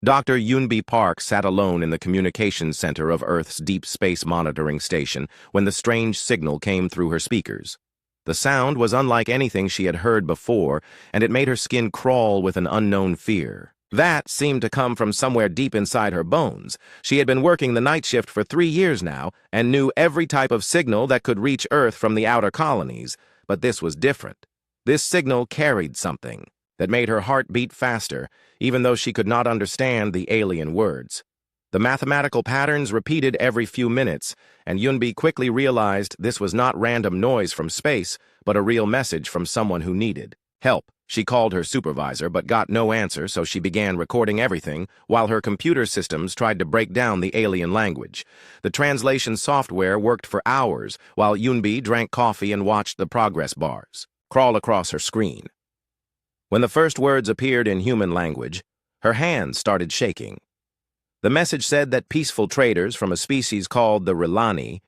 Dr. Yunbi Park sat alone in the communications center of Earth's Deep Space Monitoring Station when the strange signal came through her speakers. The sound was unlike anything she had heard before, and it made her skin crawl with an unknown fear. That seemed to come from somewhere deep inside her bones. She had been working the night shift for 3 years now and knew every type of signal that could reach Earth from the outer colonies, but this was different. This signal carried something that made her heart beat faster, even though she could not understand the alien words. The mathematical patterns repeated every few minutes, and Yunbi quickly realized this was not random noise from space, but a real message from someone who needed help. She called her supervisor but got no answer, so she began recording everything while her computer systems tried to break down the alien language. The translation software worked for hours while Yunbi drank coffee and watched the progress bars crawl across her screen. When the first words appeared in human language, her hands started shaking. The message said that peaceful traders from a species called the Rilani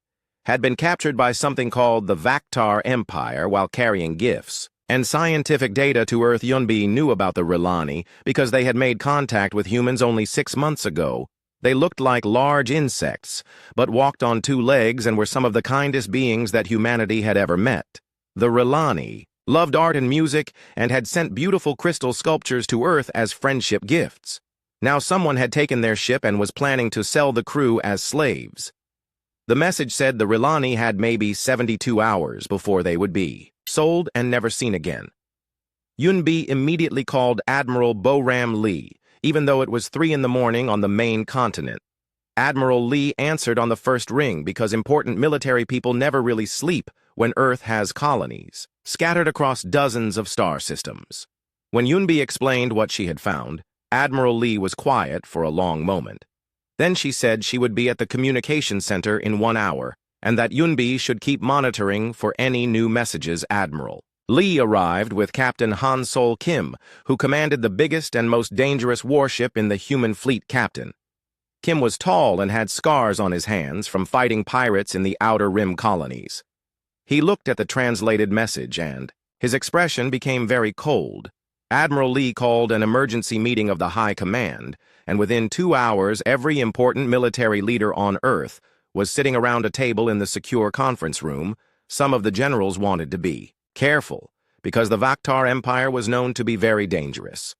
had been captured by something called the Vaktar Empire while carrying gifts. And scientific data to Earth. Yunbi knew about the Rilani because they had made contact with humans only 6 months ago. They looked like large insects, but walked on 2 legs and were some of the kindest beings that humanity had ever met. The Rilani loved art and music and had sent beautiful crystal sculptures to Earth as friendship gifts. Now someone had taken their ship and was planning to sell the crew as slaves. The message said the Rilani had maybe 72 hours before they would be sold and never seen again. Yunbi immediately called Admiral Boram Lee, even though it was 3 in the morning on the main continent. Admiral Lee answered on the first ring because important military people never really sleep when Earth has colonies scattered across dozens of star systems. When Yunbi explained what she had found, Admiral Lee was quiet for a long moment. Then she said she would be at the communication center in 1 hour, and that Yunbi should keep monitoring for any new messages. Admiral Lee arrived with Captain Han Sol Kim, who commanded the biggest and most dangerous warship in the human fleet. Captain Kim was tall and had scars on his hands from fighting pirates in the Outer Rim colonies. He looked at the translated message and his expression became very cold. Admiral Lee called an emergency meeting of the High Command, and within 2 hours every important military leader on Earth was sitting around a table in the secure conference room. Some of the generals wanted to be careful because the Vaktar Empire was known to be very dangerous.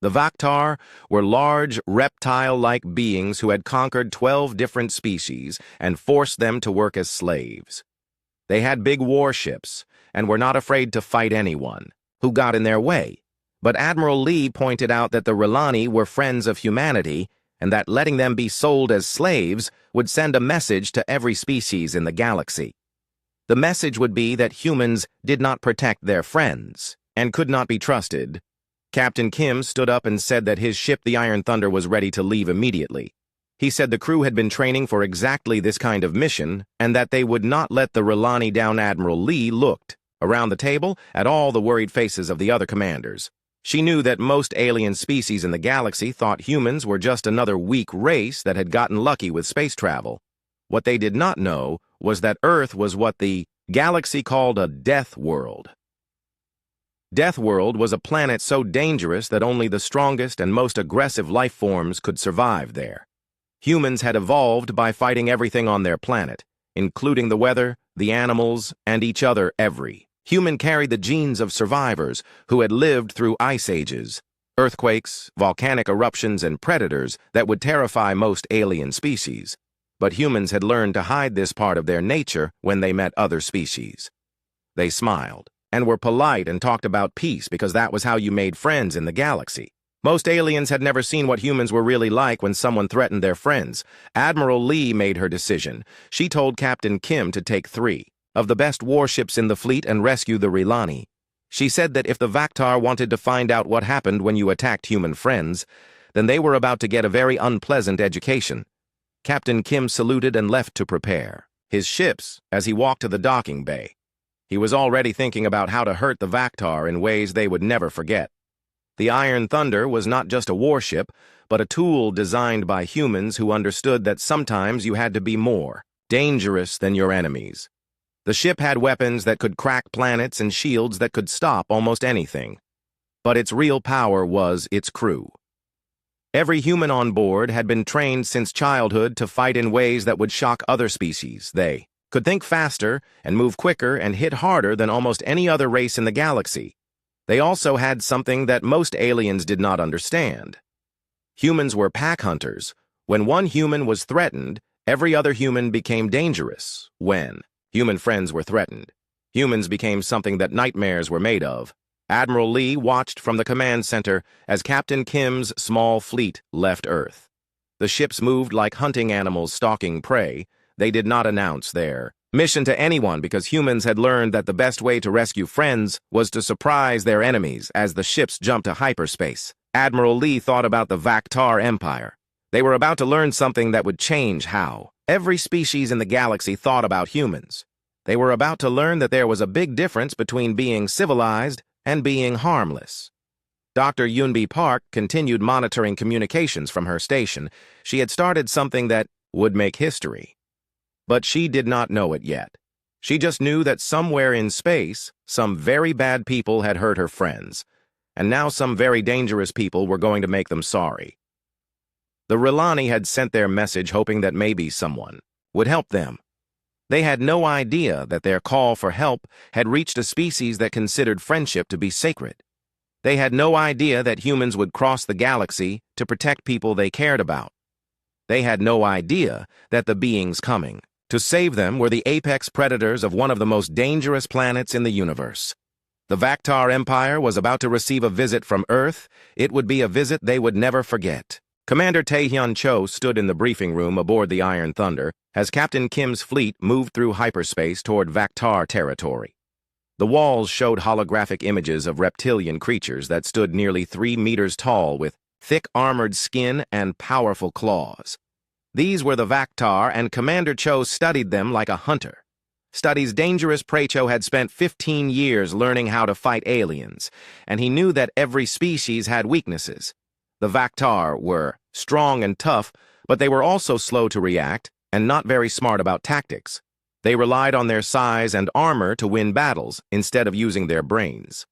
The Vaktar were large, reptile-like beings who had conquered 12 different species and forced them to work as slaves. They had big warships and were not afraid to fight anyone who got in their way. But Admiral Lee pointed out that the Rilani were friends of humanity and that letting them be sold as slaves would send a message to every species in the galaxy. The message would be that humans did not protect their friends and could not be trusted. Captain Kim stood up and said that his ship, the Iron Thunder, was ready to leave immediately. He said the crew had been training for exactly this kind of mission and that they would not let the Rilani down. Admiral Lee looked around the table at all the worried faces of the other commanders. She knew that most alien species in the galaxy thought humans were just another weak race that had gotten lucky with space travel. What they did not know was that Earth was what the galaxy called a death world. Deathworld was a planet so dangerous that only the strongest and most aggressive life forms could survive there. Humans had evolved by fighting everything on their planet, including the weather, the animals, and each other. Every human carried the genes of survivors who had lived through ice ages, earthquakes, volcanic eruptions, and predators that would terrify most alien species. But humans had learned to hide this part of their nature when they met other species. They smiled and were polite and talked about peace because that was how you made friends in the galaxy. Most aliens had never seen what humans were really like when someone threatened their friends. Admiral Lee made her decision. She told Captain Kim to take 3 of the best warships in the fleet and rescue the Rilani. She said that if the Vaktar wanted to find out what happened when you attacked human friends, then they were about to get a very unpleasant education. Captain Kim saluted and left to prepare his ships as he walked to the docking bay. He was already thinking about how to hurt the Vaktar in ways they would never forget. The Iron Thunder was not just a warship, but a tool designed by humans who understood that sometimes you had to be more dangerous than your enemies. The ship had weapons that could crack planets and shields that could stop almost anything. But its real power was its crew. Every human on board had been trained since childhood to fight in ways that would shock other species. They could think faster and move quicker and hit harder than almost any other race in the galaxy. They also had something that most aliens did not understand. Humans were pack hunters. When one human was threatened, every other human became dangerous. When human friends were threatened, humans became something that nightmares were made of. Admiral Lee watched from the command center as Captain Kim's small fleet left Earth. The ships moved like hunting animals stalking prey. They did not announce their mission to anyone because humans had learned that the best way to rescue friends was to surprise their enemies as the ships jumped to hyperspace. Admiral Lee thought about the Vaktar Empire. They were about to learn something that would change how every species in the galaxy thought about humans. They were about to learn that there was a big difference between being civilized and being harmless. Dr. Yunbi Park continued monitoring communications from her station. She had started something that would make history. But she did not know it yet. She just knew that somewhere in space, some very bad people had hurt her friends, and now some very dangerous people were going to make them sorry. The Rilani had sent their message hoping that maybe someone would help them. They had no idea that their call for help had reached a species that considered friendship to be sacred. They had no idea that humans would cross the galaxy to protect people they cared about. They had no idea that the beings coming to save them were the apex predators of one of the most dangerous planets in the universe. The Vaktar Empire was about to receive a visit from Earth. It would be a visit they would never forget. Commander Taehyun Cho stood in the briefing room aboard the Iron Thunder as Captain Kim's fleet moved through hyperspace toward Vaktar territory. The walls showed holographic images of reptilian creatures that stood nearly 3 meters tall with thick armored skin and powerful claws. These were the Vaktar, and Commander Cho studied them like a hunter. Studies dangerous prey. Cho had spent 15 years learning how to fight aliens, and he knew that every species had weaknesses. The Vaktar were strong and tough, but they were also slow to react and not very smart about tactics. They relied on their size and armor to win battles instead of using their brains.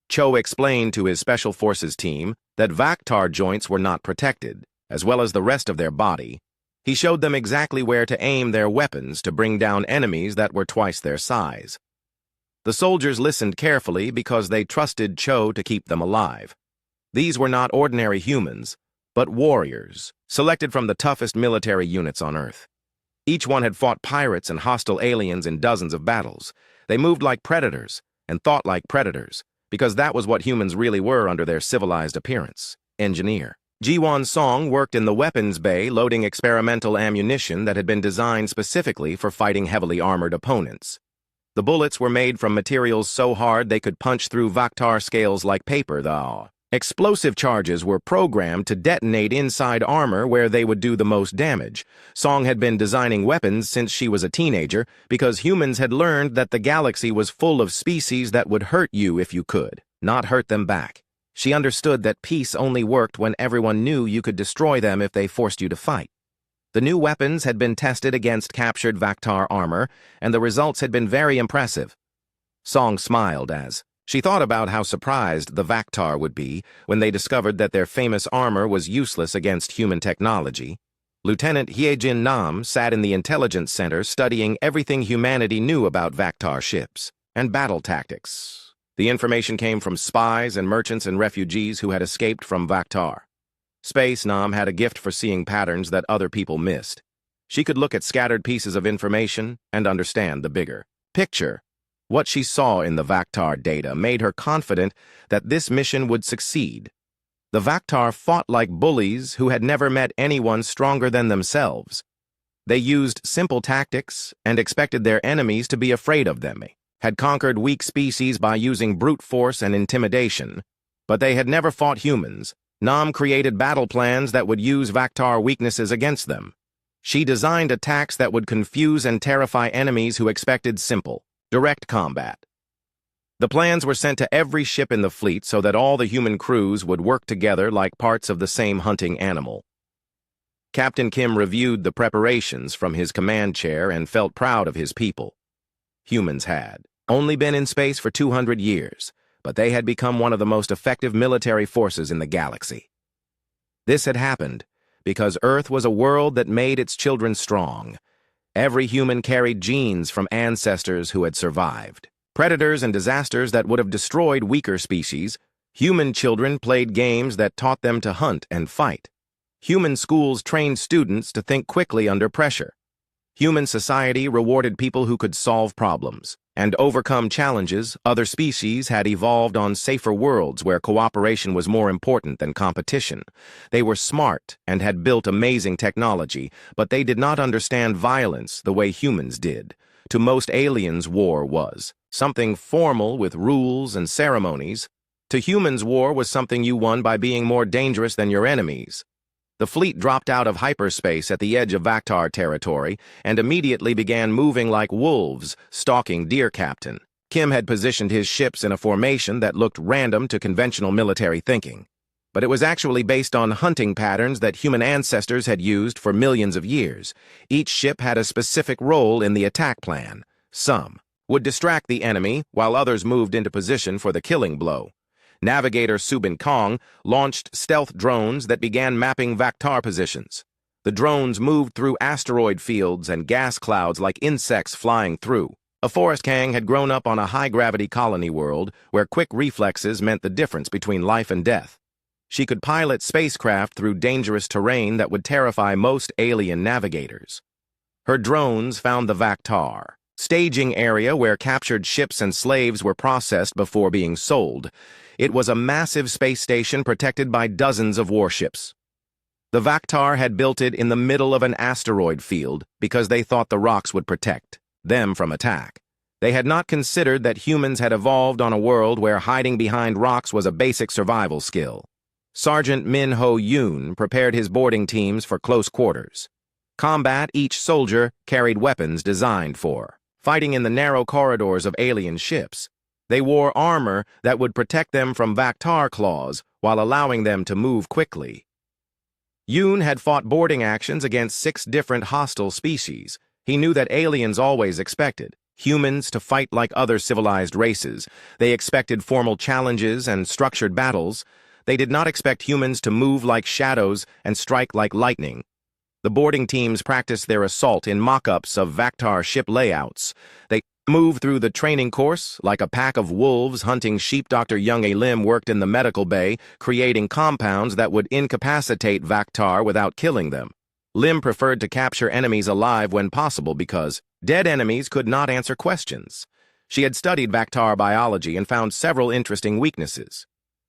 Cho explained to his Special Forces team that Vaktar joints were not protected, as well as the rest of their body. He showed them exactly where to aim their weapons to bring down enemies that were twice their size. The soldiers listened carefully because they trusted Cho to keep them alive. These were not ordinary humans, but warriors, selected from the toughest military units on Earth. Each one had fought pirates and hostile aliens in dozens of battles. They moved like predators and thought like predators, because that was what humans really were under their civilized appearance. Engineer Jiwon Song worked in the weapons bay loading experimental ammunition that had been designed specifically for fighting heavily armored opponents. The bullets were made from materials so hard they could punch through Vaktar scales like paper. The explosive charges were programmed to detonate inside armor where they would do the most damage. Song had been designing weapons since she was a teenager because humans had learned that the galaxy was full of species that would hurt you if you could, not hurt them back. She understood that peace only worked when everyone knew you could destroy them if they forced you to fight. The new weapons had been tested against captured Vaktar armor, and the results had been very impressive. Song smiled as she thought about how surprised the Vaktar would be when they discovered that their famous armor was useless against human technology. Lieutenant Hyejin Nam sat in the intelligence center studying everything humanity knew about Vaktar ships and battle tactics. The information came from spies and merchants and refugees who had escaped from Vaktar. Space Nam had a gift for seeing patterns that other people missed. She could look at scattered pieces of information and understand the bigger picture. What she saw in the Vaktar data made her confident that this mission would succeed. The Vaktar fought like bullies who had never met anyone stronger than themselves. They used simple tactics and expected their enemies to be afraid of them, had conquered weak species by using brute force and intimidation, but they had never fought humans. Nam created battle plans that would use Vaktar weaknesses against them. She designed attacks that would confuse and terrify enemies who expected simple, direct combat. The plans were sent to every ship in the fleet so that all the human crews would work together like parts of the same hunting animal. Captain Kim reviewed the preparations from his command chair and felt proud of his people. Humans had only been in space for 200 years, but they had become one of the most effective military forces in the galaxy. This had happened because Earth was a world that made its children strong. Every human carried genes from ancestors who had survived. Predators and disasters that would have destroyed weaker species, human children played games that taught them to hunt and fight. Human schools trained students to think quickly under pressure. Human society rewarded people who could solve problems and overcome challenges. Other species had evolved on safer worlds where cooperation was more important than competition. They were smart and had built amazing technology, but they did not understand violence the way humans did. To most aliens, war was something formal with rules and ceremonies. To humans, war was something you won by being more dangerous than your enemies. The fleet dropped out of hyperspace at the edge of Vactar territory and immediately began moving like wolves, stalking Deer Captain. Kim had positioned his ships in a formation that looked random to conventional military thinking. But it was actually based on hunting patterns that human ancestors had used for millions of years. Each ship had a specific role in the attack plan. Some would distract the enemy, while others moved into position for the killing blow. Navigator Subin Kong launched stealth drones that began mapping Vactar positions. The drones moved through asteroid fields and gas clouds like insects flying through. A Forest Kang had grown up on a high-gravity colony world where quick reflexes meant the difference between life and death. She could pilot spacecraft through dangerous terrain that would terrify most alien navigators. Her drones found the Vactar staging area where captured ships and slaves were processed before being sold. It was a massive space station protected by dozens of warships. The Vactar had built it in the middle of an asteroid field because they thought the rocks would protect them from attack. They had not considered that humans had evolved on a world where hiding behind rocks was a basic survival skill. Sergeant Min Ho Yoon prepared his boarding teams for close quarters. Combat, each soldier carried weapons designed for fighting in the narrow corridors of alien ships. They wore armor that would protect them from Vactar claws while allowing them to move quickly. Yoon had fought boarding actions against 6 different hostile species. He knew that aliens always expected humans to fight like other civilized races. They expected formal challenges and structured battles. They did not expect humans to move like shadows and strike like lightning. The boarding teams practiced their assault in mock-ups of Vactar ship layouts. They moved through the training course like a pack of wolves hunting sheep. Dr. Young A. Lim worked in the medical bay, creating compounds that would incapacitate Vactar without killing them. Lim preferred to capture enemies alive when possible because dead enemies could not answer questions. She had studied Vactar biology and found several interesting weaknesses.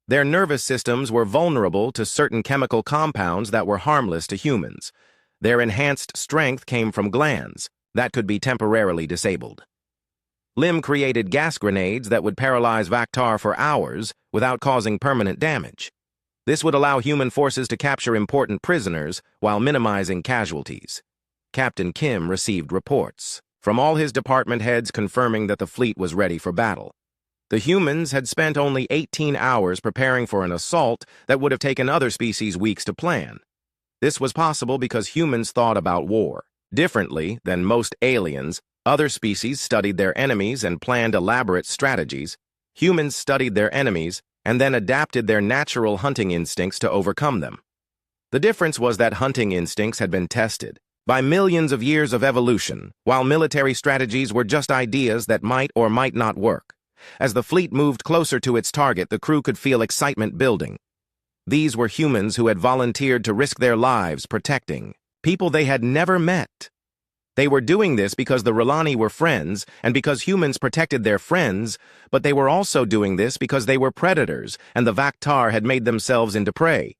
Their nervous systems were vulnerable to certain chemical compounds that were harmless to humans. Their enhanced strength came from glands that could be temporarily disabled. Lim created gas grenades that would paralyze Vactar for hours without causing permanent damage. This would allow human forces to capture important prisoners while minimizing casualties. Captain Kim received reports from all his department heads confirming that the fleet was ready for battle. The humans had spent only 18 hours preparing for an assault that would have taken other species weeks to plan. This was possible because humans thought about war differently than most aliens. Other species studied their enemies and planned elaborate strategies. Humans studied their enemies and then adapted their natural hunting instincts to overcome them. The difference was that hunting instincts had been tested by millions of years of evolution, while military strategies were just ideas that might or might not work. As the fleet moved closer to its target, the crew could feel excitement building. These were humans who had volunteered to risk their lives protecting people they had never met. They were doing this because the R'Lani were friends and because humans protected their friends, but they were also doing this because they were predators and the Vactar had made themselves into prey.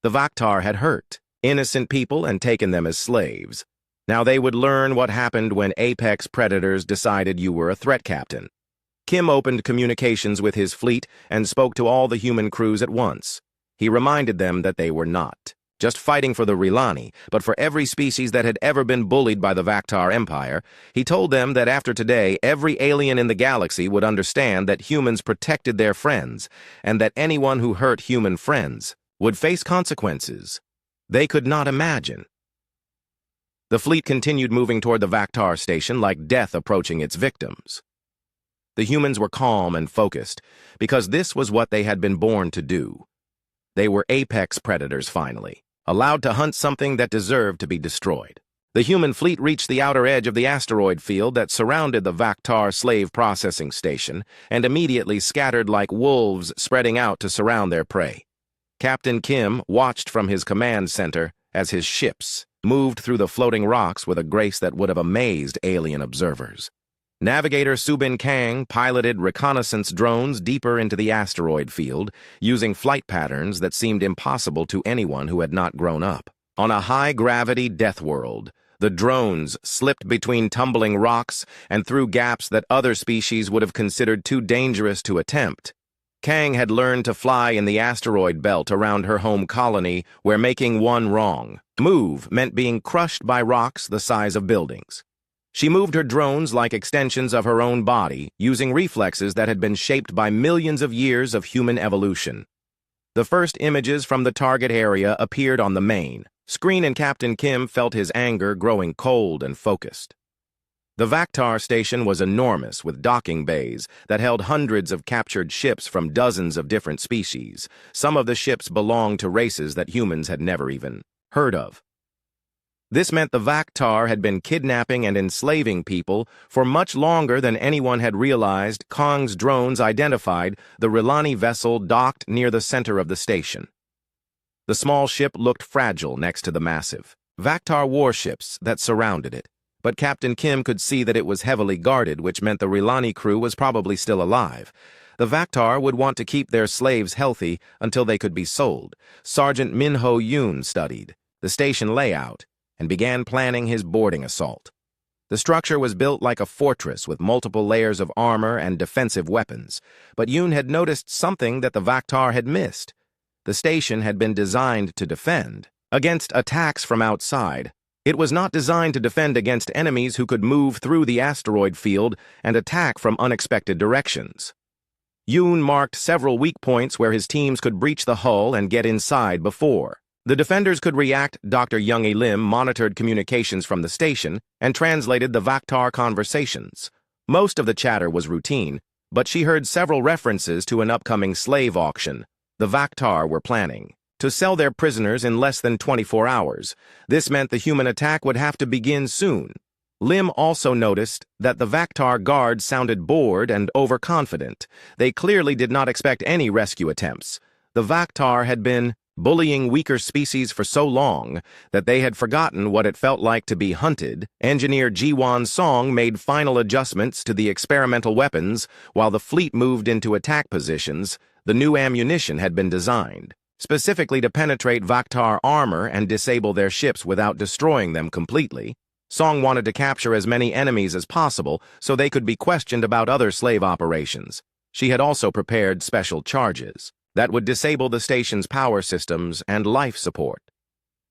The Vactar had hurt innocent people and taken them as slaves. Now they would learn what happened when apex predators decided you were a threat captain. Kim opened communications with his fleet and spoke to all the human crews at once. He reminded them that they were not just fighting for the R'Lani, but for every species that had ever been bullied by the Vactar Empire. He told them that after today, every alien in the galaxy would understand that humans protected their friends, and that anyone who hurt human friends would face consequences they could not imagine. The fleet continued moving toward the Vactar station like death approaching its victims. The humans were calm and focused, because this was what they had been born to do. They were apex predators finally, allowed to hunt something that deserved to be destroyed. The human fleet reached the outer edge of the asteroid field that surrounded the Vaktar slave processing station and immediately scattered like wolves spreading out to surround their prey. Captain Kim watched from his command center as his ships moved through the floating rocks with a grace that would have amazed alien observers. Navigator Subin Kang piloted reconnaissance drones deeper into the asteroid field, using flight patterns that seemed impossible to anyone who had not grown up. On a high-gravity death world, the drones slipped between tumbling rocks and through gaps that other species would have considered too dangerous to attempt. Kang had learned to fly in the asteroid belt around her home colony, where making one wrong move meant being crushed by rocks the size of buildings. She moved her drones like extensions of her own body, using reflexes that had been shaped by millions of years of human evolution. The first images from the target area appeared on the main screen, and Captain Kim felt his anger growing cold and focused. The Vaktar station was enormous, with docking bays that held hundreds of captured ships from dozens of different species. Some of the ships belonged to races that humans had never even heard of. This meant the Vaktar had been kidnapping and enslaving people for much longer than anyone had realized. Kang's drones identified the Rilani vessel docked near the center of the station. The small ship looked fragile next to the massive Vaktar warships that surrounded it, but Captain Kim could see that it was heavily guarded, which meant the Rilani crew was probably still alive. The Vaktar would want to keep their slaves healthy until they could be sold. Sergeant Minho Yoon studied the station layout and began planning his boarding assault. The structure was built like a fortress with multiple layers of armor and defensive weapons, but Yoon had noticed something that the Vaktar had missed. The station had been designed to defend against attacks from outside. It was not designed to defend against enemies who could move through the asteroid field and attack from unexpected directions. Yoon marked several weak points where his teams could breach the hull and get inside before the defenders could react. Dr. Young-E Lim monitored communications from the station and translated the Vaktar conversations. Most of the chatter was routine, but she heard several references to an upcoming slave auction. The Vaktar were planning to sell their prisoners in less than 24 hours. This meant the human attack would have to begin soon. Lim also noticed that the Vaktar guards sounded bored and overconfident. They clearly did not expect any rescue attempts. The Vaktar had been bullying weaker species for so long that they had forgotten what it felt like to be hunted. Engineer Ji-won Song made final adjustments to the experimental weapons while the fleet moved into attack positions. The new ammunition had been designed specifically to penetrate Vaktar armor and disable their ships without destroying them completely. Song wanted to capture as many enemies as possible so they could be questioned about other slave operations. She had also prepared special charges that would disable the station's power systems and life support.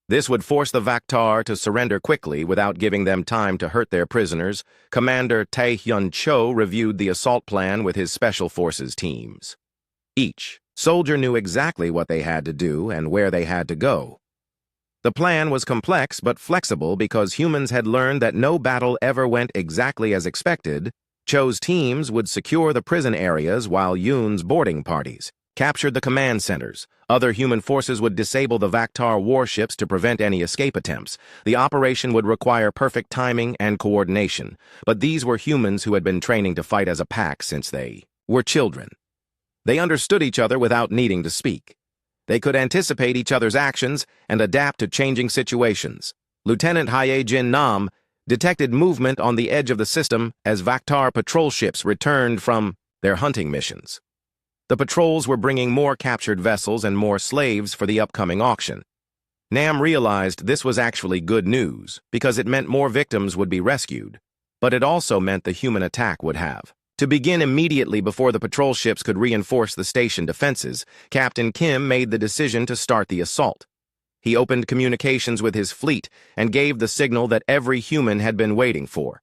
This would force the Vaktar to surrender quickly without giving them time to hurt their prisoners. Commander Tae-hyun Cho reviewed the assault plan with his special forces teams. Each soldier knew exactly what they had to do and where they had to go. The plan was complex but flexible because humans had learned that no battle ever went exactly as expected. Cho's teams would secure the prison areas while Yoon's boarding parties captured the command centers. Other human forces would disable the Vaktar warships to prevent any escape attempts. The operation would require perfect timing and coordination, but these were humans who had been training to fight as a pack since they were children. They understood each other without needing to speak. They could anticipate each other's actions and adapt to changing situations. Lieutenant Hye Jin Nam detected movement on the edge of the system as Vaktar patrol ships returned from their hunting missions. The patrols were bringing more captured vessels and more slaves for the upcoming auction. Nam realized this was actually good news because it meant more victims would be rescued, but it also meant the human attack would have to begin immediately before the patrol ships could reinforce the station defenses. Captain Kim made the decision to start the assault. He opened communications with his fleet and gave the signal that every human had been waiting for.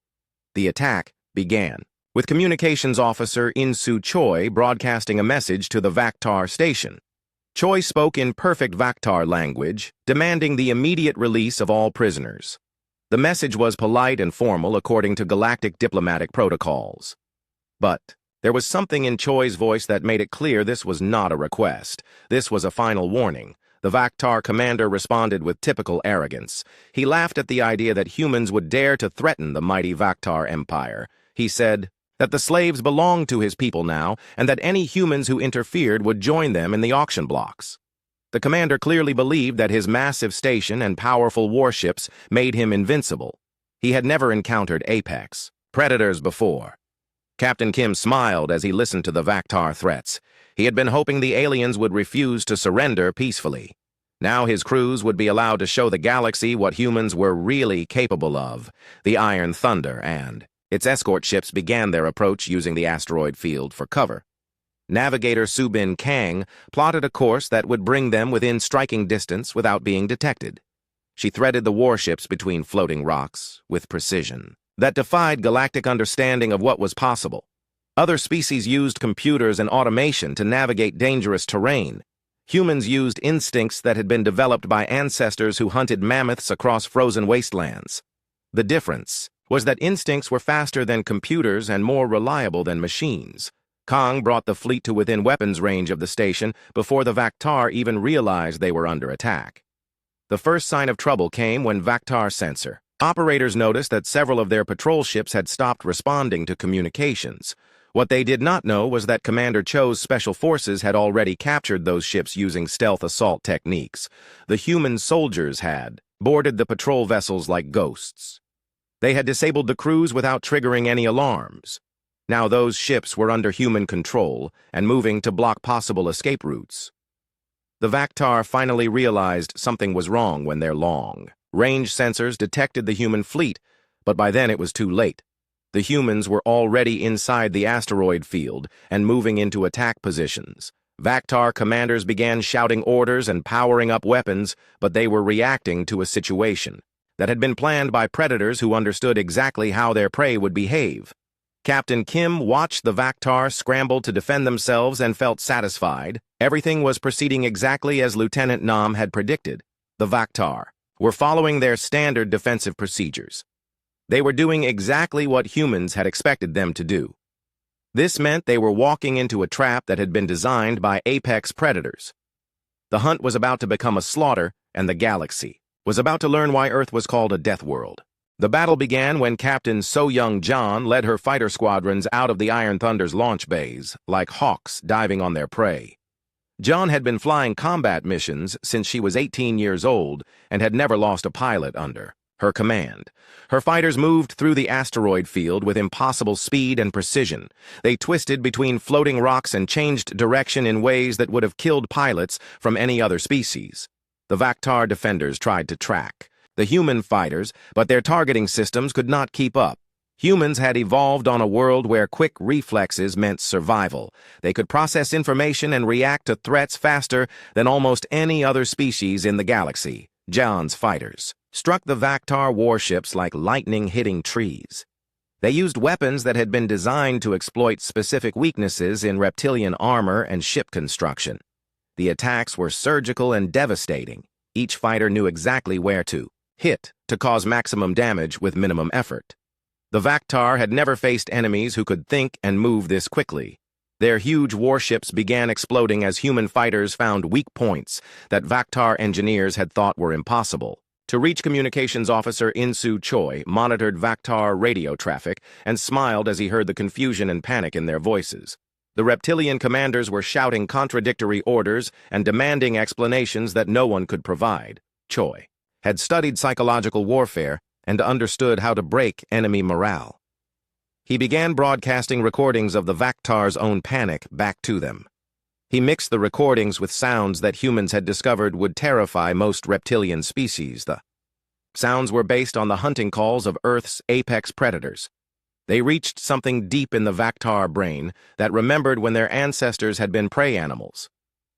The attack began, with communications officer In-Soo Choi broadcasting a message to the Vaktar station. Choi spoke in perfect Vaktar language, demanding the immediate release of all prisoners. The message was polite and formal according to galactic diplomatic protocols. But There was something in Choi's voice that made it clear this was not a request. This was a final warning. The Vaktar commander responded with typical arrogance. He laughed at the idea that humans would dare to threaten the mighty Vaktar empire. He said that the slaves belonged to his people now, and that any humans who interfered would join them in the auction blocks. The commander clearly believed that his massive station and powerful warships made him invincible. He had never encountered apex predators before. Captain Kim smiled as he listened to the Vaktar threats. He had been hoping the aliens would refuse to surrender peacefully. Now his crews would be allowed to show the galaxy what humans were really capable of. The Iron Thunder and its escort ships began their approach using the asteroid field for cover. Navigator Subin Kang plotted a course that would bring them within striking distance without being detected. She threaded the warships between floating rocks with precision that defied galactic understanding of what was possible. Other species used computers and automation to navigate dangerous terrain. Humans used instincts that had been developed by ancestors who hunted mammoths across frozen wastelands. The difference was that instincts were faster than computers and more reliable than machines. Kang brought the fleet to within weapons range of the station before the Vaktar even realized they were under attack. The first sign of trouble came when Vaktar sensor operators noticed that several of their patrol ships had stopped responding to communications. What they did not know was that Commander Cho's special forces had already captured those ships using stealth assault techniques. The human soldiers had boarded the patrol vessels like ghosts. They had disabled the crews without triggering any alarms. Now those ships were under human control and moving to block possible escape routes. The Vaktar finally realized something was wrong when their long-range sensors detected the human fleet, but by then it was too late. The humans were already inside the asteroid field and moving into attack positions. Vaktar commanders began shouting orders and powering up weapons, but they were reacting to a situation that had been planned by predators who understood exactly how their prey would behave. Captain Kim watched the Vaktar scramble to defend themselves and felt satisfied. Everything was proceeding exactly as Lieutenant Nam had predicted. The Vaktar were following their standard defensive procedures. They were doing exactly what humans had expected them to do. This meant they were walking into a trap that had been designed by apex predators. The hunt was about to become a slaughter, and the galaxy was about to learn why Earth was called a death world. The battle began when Captain So-Young John led her fighter squadrons out of the Iron Thunder's launch bays, like hawks diving on their prey. John had been flying combat missions since she was 18 years old and had never lost a pilot under her command. Her fighters moved through the asteroid field with impossible speed and precision. They twisted between floating rocks and changed direction in ways that would have killed pilots from any other species. The Vaktar defenders tried to track the human fighters, but their targeting systems could not keep up. Humans had evolved on a world where quick reflexes meant survival. They could process information and react to threats faster than almost any other species in the galaxy. John's fighters struck the Vaktar warships like lightning hitting trees. They used weapons that had been designed to exploit specific weaknesses in reptilian armor and ship construction. The attacks were surgical and devastating. Each fighter knew exactly where to hit to cause maximum damage with minimum effort. The Vaktar had never faced enemies who could think and move this quickly. Their huge warships began exploding as human fighters found weak points that Vaktar engineers had thought were impossible. To reach communications officer Insu Choi monitored Vaktar radio traffic and smiled as he heard the confusion and panic in their voices. The reptilian commanders were shouting contradictory orders and demanding explanations that no one could provide. Choi had studied psychological warfare and understood how to break enemy morale. He began broadcasting recordings of the Vaktar's own panic back to them. He mixed the recordings with sounds that humans had discovered would terrify most reptilian species. The sounds were based on the hunting calls of Earth's apex predators. They reached something deep in the Vaktar brain that remembered when their ancestors had been prey animals.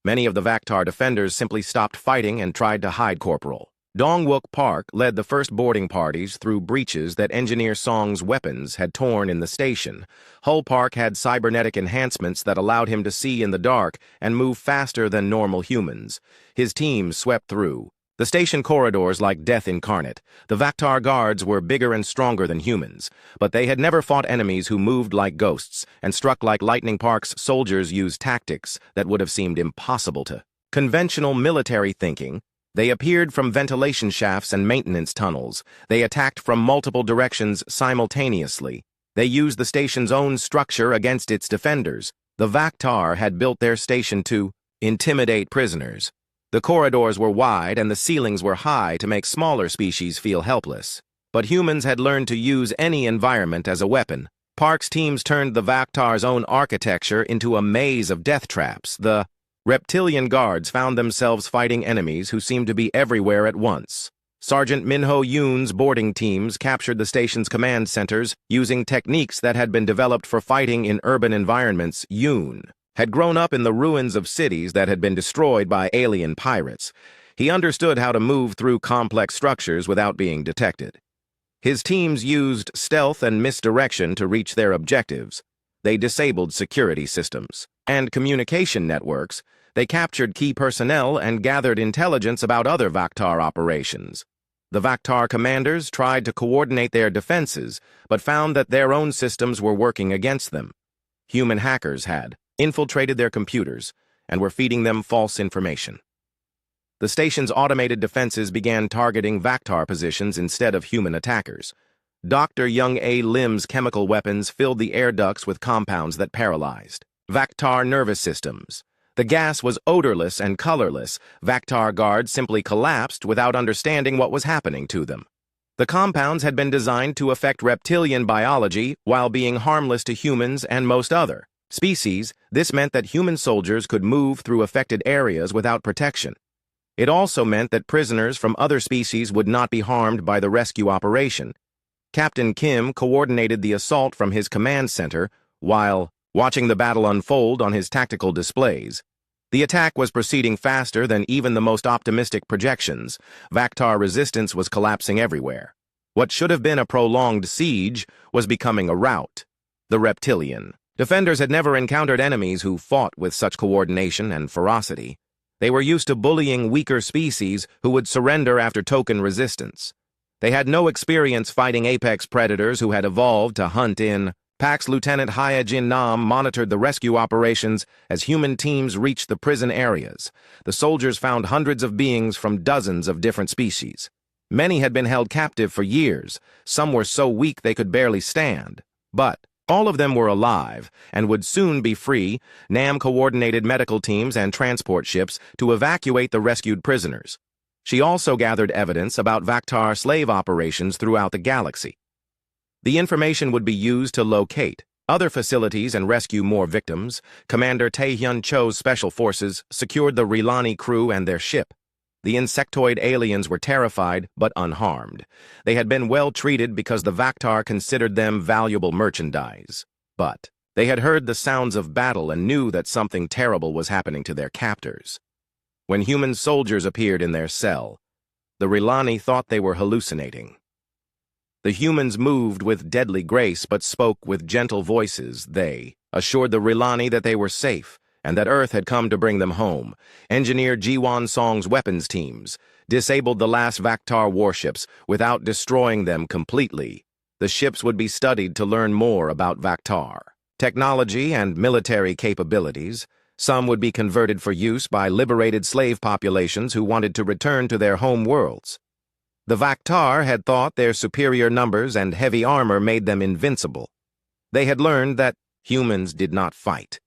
Many of the Vaktar defenders simply stopped fighting and tried to hide. Corporal Dongwook Park led the first boarding parties through breaches that Engineer Song's weapons had torn in the station. Hull Park had cybernetic enhancements that allowed him to see in the dark and move faster than normal humans. His team swept through, The station corridors like death incarnate. The Vaktar guards were bigger and stronger than humans, but they had never fought enemies who moved like ghosts and struck like lightning. Park's soldiers used tactics that would have seemed impossible to conventional military thinking. They appeared from ventilation shafts and maintenance tunnels. They attacked from multiple directions simultaneously. They used the station's own structure against its defenders. The Vaktar had built their station to intimidate prisoners. The corridors were wide and the ceilings were high to make smaller species feel helpless. But humans had learned to use any environment as a weapon. Park's teams turned the Vaktar's own architecture into a maze of death traps. The reptilian guards found themselves fighting enemies who seemed to be everywhere at once. Sergeant Minho Yoon's boarding teams captured the station's command centers using techniques that had been developed for fighting in urban environments. Yoon had grown up in the ruins of cities that had been destroyed by alien pirates. He understood how to move through complex structures without being detected. His teams used stealth and misdirection to reach their objectives. They disabled security systems and communication networks. They captured key personnel and gathered intelligence about other Vaktar operations. The Vaktar commanders tried to coordinate their defenses, but found that their own systems were working against them. Human hackers had infiltrated their computers and were feeding them false information. The station's automated defenses began targeting Vaktar positions instead of human attackers. Dr. Young A. Lim's chemical weapons filled the air ducts with compounds that paralyzed Vaktar nervous systems. The gas was odorless and colorless. Vaktar guards simply collapsed without understanding what was happening to them. The compounds had been designed to affect reptilian biology while being harmless to humans and most other species. This meant that human soldiers could move through affected areas without protection. It also meant that prisoners from other species would not be harmed by the rescue operation. Captain Kim coordinated the assault from his command center while watching the battle unfold on his tactical displays. The attack was proceeding faster than even the most optimistic projections. Vaktar resistance was collapsing everywhere. What should have been a prolonged siege was becoming a rout. The reptilian defenders had never encountered enemies who fought with such coordination and ferocity. They were used to bullying weaker species who would surrender after token resistance. They had no experience fighting apex predators who had evolved to hunt in packs. Lieutenant Haya Jin Nam monitored the rescue operations as human teams reached the prison areas. The soldiers found hundreds of beings from dozens of different species. Many had been held captive for years. Some were so weak they could barely stand. But all of them were alive and would soon be free. Nam coordinated medical teams and transport ships to evacuate the rescued prisoners. She also gathered evidence about Vaktar slave operations throughout the galaxy. The information would be used to locate other facilities and rescue more victims. Commander Taehyun Cho's special forces secured the Rilani crew and their ship. The insectoid aliens were terrified but unharmed. They had been well treated because the Vaktar considered them valuable merchandise. But they had heard the sounds of battle and knew that something terrible was happening to their captors. When human soldiers appeared in their cell, the Rilani thought they were hallucinating. The humans moved with deadly grace but spoke with gentle voices. They assured the Rilani that they were safe and that Earth had come to bring them home. Engineer Jiwon Song's weapons teams disabled the last Vaktar warships without destroying them completely. The ships would be studied to learn more about Vaktar technology and military capabilities. Some would be converted for use by liberated slave populations who wanted to return to their home worlds. The Vaktar had thought their superior numbers and heavy armor made them invincible. They had learned that humans did not fight.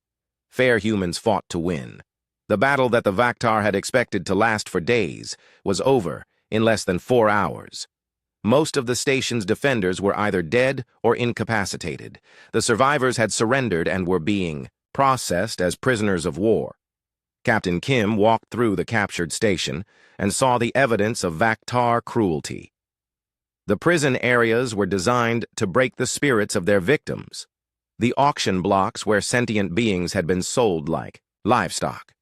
Fair humans fought to win. The battle that the Vaktar had expected to last for days was over in less than 4 hours. Most of the station's defenders were either dead or incapacitated. The survivors had surrendered and were being processed as prisoners of war. Captain Kim walked through the captured station and saw the evidence of Vaktar cruelty. The prison areas were designed to break the spirits of their victims. The auction blocks where sentient beings had been sold like livestock.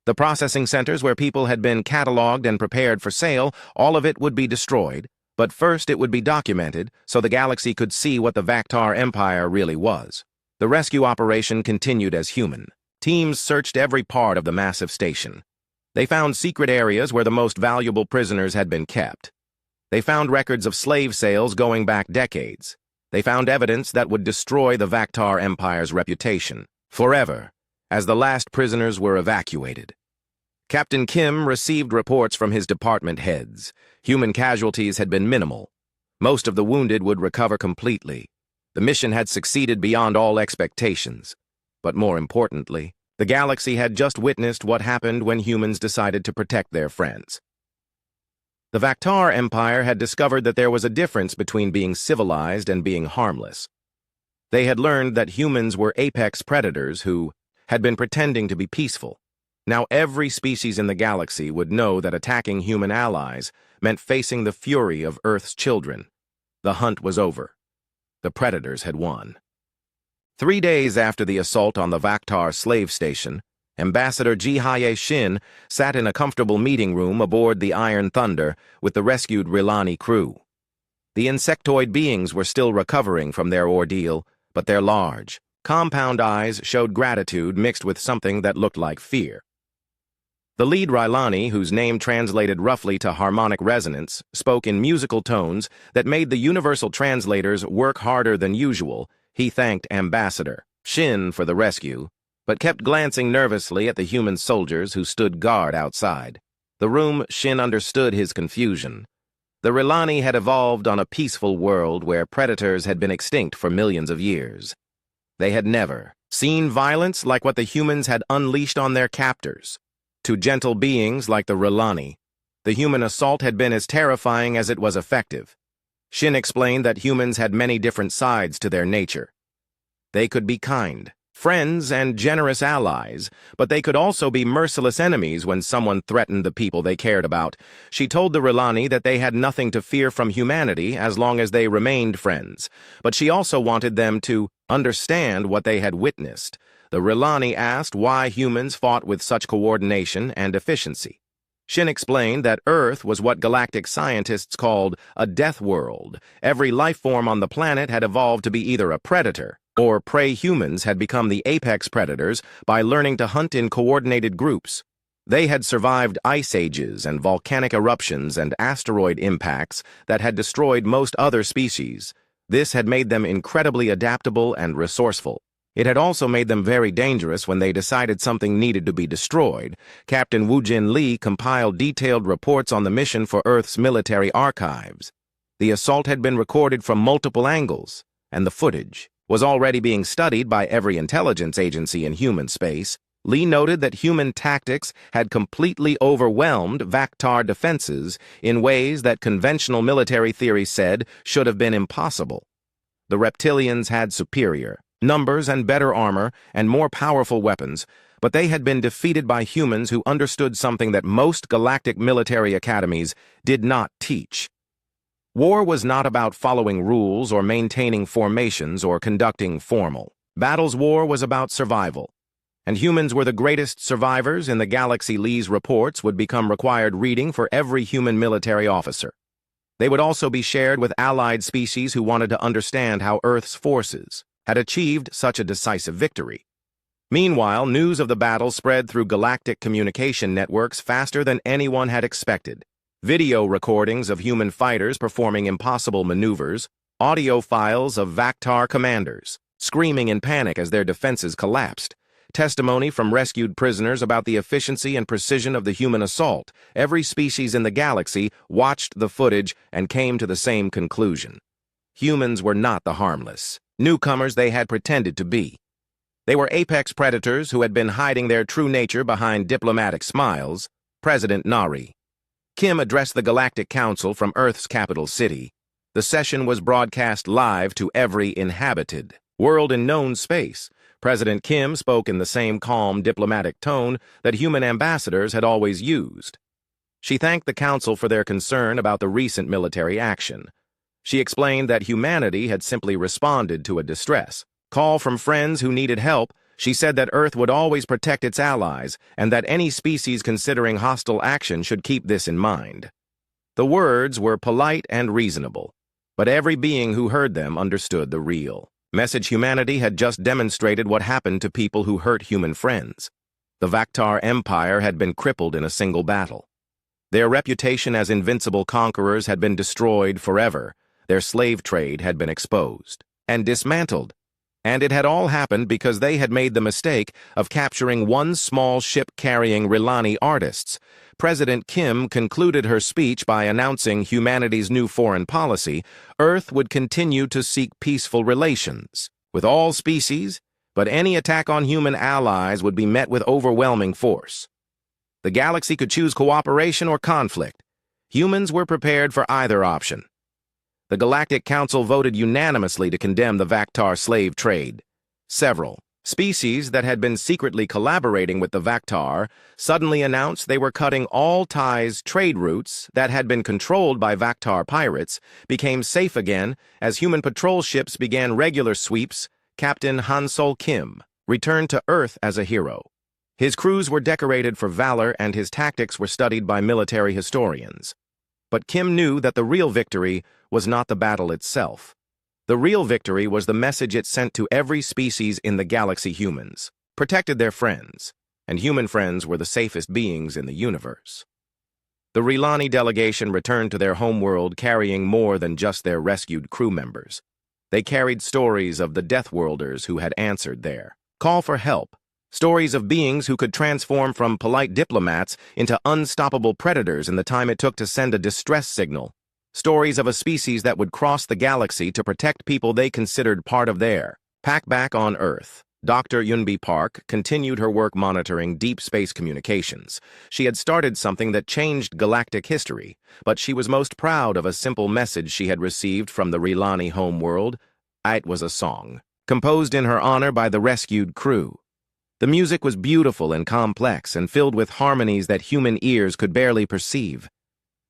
The processing centers where people had been cataloged and prepared for sale, all of it would be destroyed, but first it would be documented so the galaxy could see what the Vaktar Empire really was. The rescue operation continued as human. Teams searched every part of the massive station. They found secret areas where the most valuable prisoners had been kept. They found records of slave sales going back decades. They found evidence that would destroy the Vaktar Empire's reputation forever, as the last prisoners were evacuated. Captain Kim received reports from his department heads. Human casualties had been minimal. Most of the wounded would recover completely. The mission had succeeded beyond all expectations. But more importantly, the galaxy had just witnessed what happened when humans decided to protect their friends. The Vaktar Empire had discovered that there was a difference between being civilized and being harmless. They had learned that humans were apex predators who had been pretending to be peaceful. Now every species in the galaxy would know that attacking human allies meant facing the fury of Earth's children. The hunt was over. The predators had won. 3 days after the assault on the Vaktar slave station, Ambassador Ji-Haye Shin sat in a comfortable meeting room aboard the Iron Thunder with the rescued Rilani crew. The insectoid beings were still recovering from their ordeal, but their large, compound eyes showed gratitude mixed with something that looked like fear. The lead Rilani, whose name translated roughly to harmonic resonance, spoke in musical tones that made the universal translators work harder than usual. He thanked Ambassador Shin for the rescue, but kept glancing nervously at the human soldiers who stood guard outside. The room, Shin understood his confusion. The Rilani had evolved on a peaceful world where predators had been extinct for millions of years. They had never seen violence like what the humans had unleashed on their captors. To gentle beings like the Rilani, the human assault had been as terrifying as it was effective. Shin explained that humans had many different sides to their nature. They could be kind, friends, and generous allies, but they could also be merciless enemies when someone threatened the people they cared about. She told the Rilani that they had nothing to fear from humanity as long as they remained friends, but she also wanted them to understand what they had witnessed. The Rilani asked why humans fought with such coordination and efficiency. Shin explained that Earth was what galactic scientists called a death world. Every life form on the planet had evolved to be either a predator or prey. Humans had become the apex predators by learning to hunt in coordinated groups. They had survived ice ages and volcanic eruptions and asteroid impacts that had destroyed most other species. This had made them incredibly adaptable and resourceful. It had also made them very dangerous when they decided something needed to be destroyed. Captain Woojin Lee compiled detailed reports on the mission for Earth's military archives. The assault had been recorded from multiple angles, and the footage was already being studied by every intelligence agency in human space. Lee noted that human tactics had completely overwhelmed Vaktar defenses in ways that conventional military theory said should have been impossible. The reptilians had superior numbers and better armor and more powerful weapons, but they had been defeated by humans who understood something that most galactic military academies did not teach. War was not about following rules or maintaining formations or conducting formal battles. War was about survival, and humans were the greatest survivors in the galaxy. Lee's reports would become required reading for every human military officer. They would also be shared with allied species who wanted to understand how Earth's forces had achieved such a decisive victory. Meanwhile, news of the battle spread through galactic communication networks faster than anyone had expected. Video recordings of human fighters performing impossible maneuvers, audio files of Vaktar commanders screaming in panic as their defenses collapsed, testimony from rescued prisoners about the efficiency and precision of the human assault. Every species in the galaxy watched the footage and came to the same conclusion. Humans were not the harmless newcomers they had pretended to be. They were apex predators who had been hiding their true nature behind diplomatic smiles. President Nari. Kim addressed the Galactic Council from Earth's capital city. The session was broadcast live to every inhabited world in known space. President Kim spoke in the same calm, diplomatic tone that human ambassadors had always used. She thanked the Council for their concern about the recent military action. She explained that humanity had simply responded to a distress call from friends who needed help. She said that Earth would always protect its allies and that any species considering hostile action should keep this in mind. The words were polite and reasonable, but every being who heard them understood the real message. Humanity had just demonstrated what happened to people who hurt human friends. The Vaktar Empire had been crippled in a single battle. Their reputation as invincible conquerors had been destroyed forever. Their slave trade had been exposed and dismantled. And it had all happened because they had made the mistake of capturing one small ship carrying Rilani artists. President Kim concluded her speech by announcing humanity's new foreign policy. Earth would continue to seek peaceful relations with all species, but any attack on human allies would be met with overwhelming force. The galaxy could choose cooperation or conflict. Humans were prepared for either option. The Galactic Council voted unanimously to condemn the Vaktar slave trade. Several species that had been secretly collaborating with the Vaktar suddenly announced they were cutting all ties. Trade routes that had been controlled by Vaktar pirates became safe again as human patrol ships began regular sweeps. Captain Hansol Kim returned to Earth as a hero. His crews were decorated for valor and his tactics were studied by military historians. But Kim knew that the real victory was not the battle itself. The real victory was the message it sent to every species in the galaxy. Humans protected their friends, and human friends were the safest beings in the universe. The Rilani delegation returned to their homeworld carrying more than just their rescued crew members. They carried stories of the Deathworlders who had answered their call for help. Stories of beings who could transform from polite diplomats into unstoppable predators in the time it took to send a distress signal. Stories of a species that would cross the galaxy to protect people they considered part of their pack. Back on Earth, Dr. Yunbi Park continued her work monitoring deep space communications. She had started something that changed galactic history, but she was most proud of a simple message she had received from the Rilani homeworld. It was a song, composed in her honor by the rescued crew. The music was beautiful and complex and filled with harmonies that human ears could barely perceive.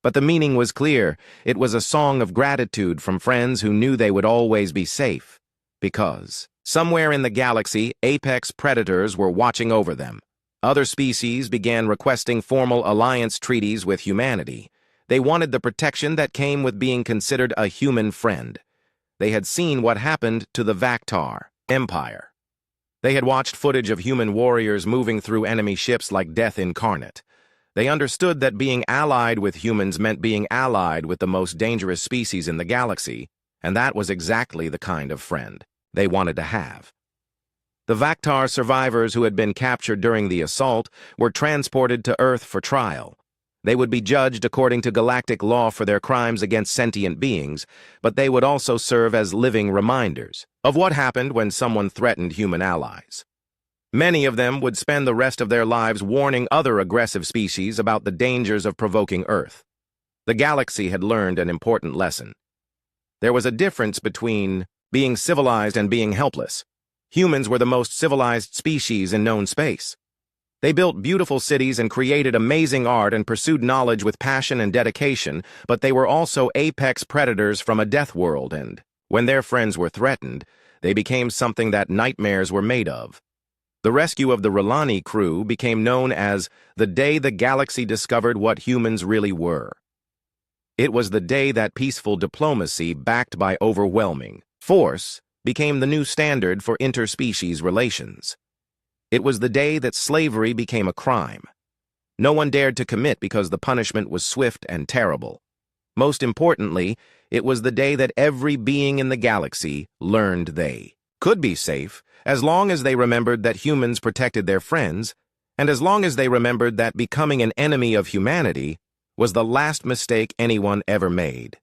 But the meaning was clear. It was a song of gratitude from friends who knew they would always be safe. Because somewhere in the galaxy, apex predators were watching over them. Other species began requesting formal alliance treaties with humanity. They wanted the protection that came with being considered a human friend. They had seen what happened to the Vaktar Empire. They had watched footage of human warriors moving through enemy ships like death incarnate. They understood that being allied with humans meant being allied with the most dangerous species in the galaxy, and that was exactly the kind of friend they wanted to have. The Vaktar survivors who had been captured during the assault were transported to Earth for trial. They would be judged according to galactic law for their crimes against sentient beings, but they would also serve as living reminders of what happened when someone threatened human allies. Many of them would spend the rest of their lives warning other aggressive species about the dangers of provoking Earth. The galaxy had learned an important lesson. There was a difference between being civilized and being helpless. Humans were the most civilized species in known space. They built beautiful cities and created amazing art and pursued knowledge with passion and dedication, but they were also apex predators from a death world, and when their friends were threatened, they became something that nightmares were made of. The rescue of the Rilani crew became known as the day the galaxy discovered what humans really were. It was the day that peaceful diplomacy, backed by overwhelming force, became the new standard for interspecies relations. It was the day that slavery became a crime. No one dared to commit because the punishment was swift and terrible. Most importantly, it was the day that every being in the galaxy learned they could be safe as long as they remembered that humans protected their friends, and as long as they remembered that becoming an enemy of humanity was the last mistake anyone ever made.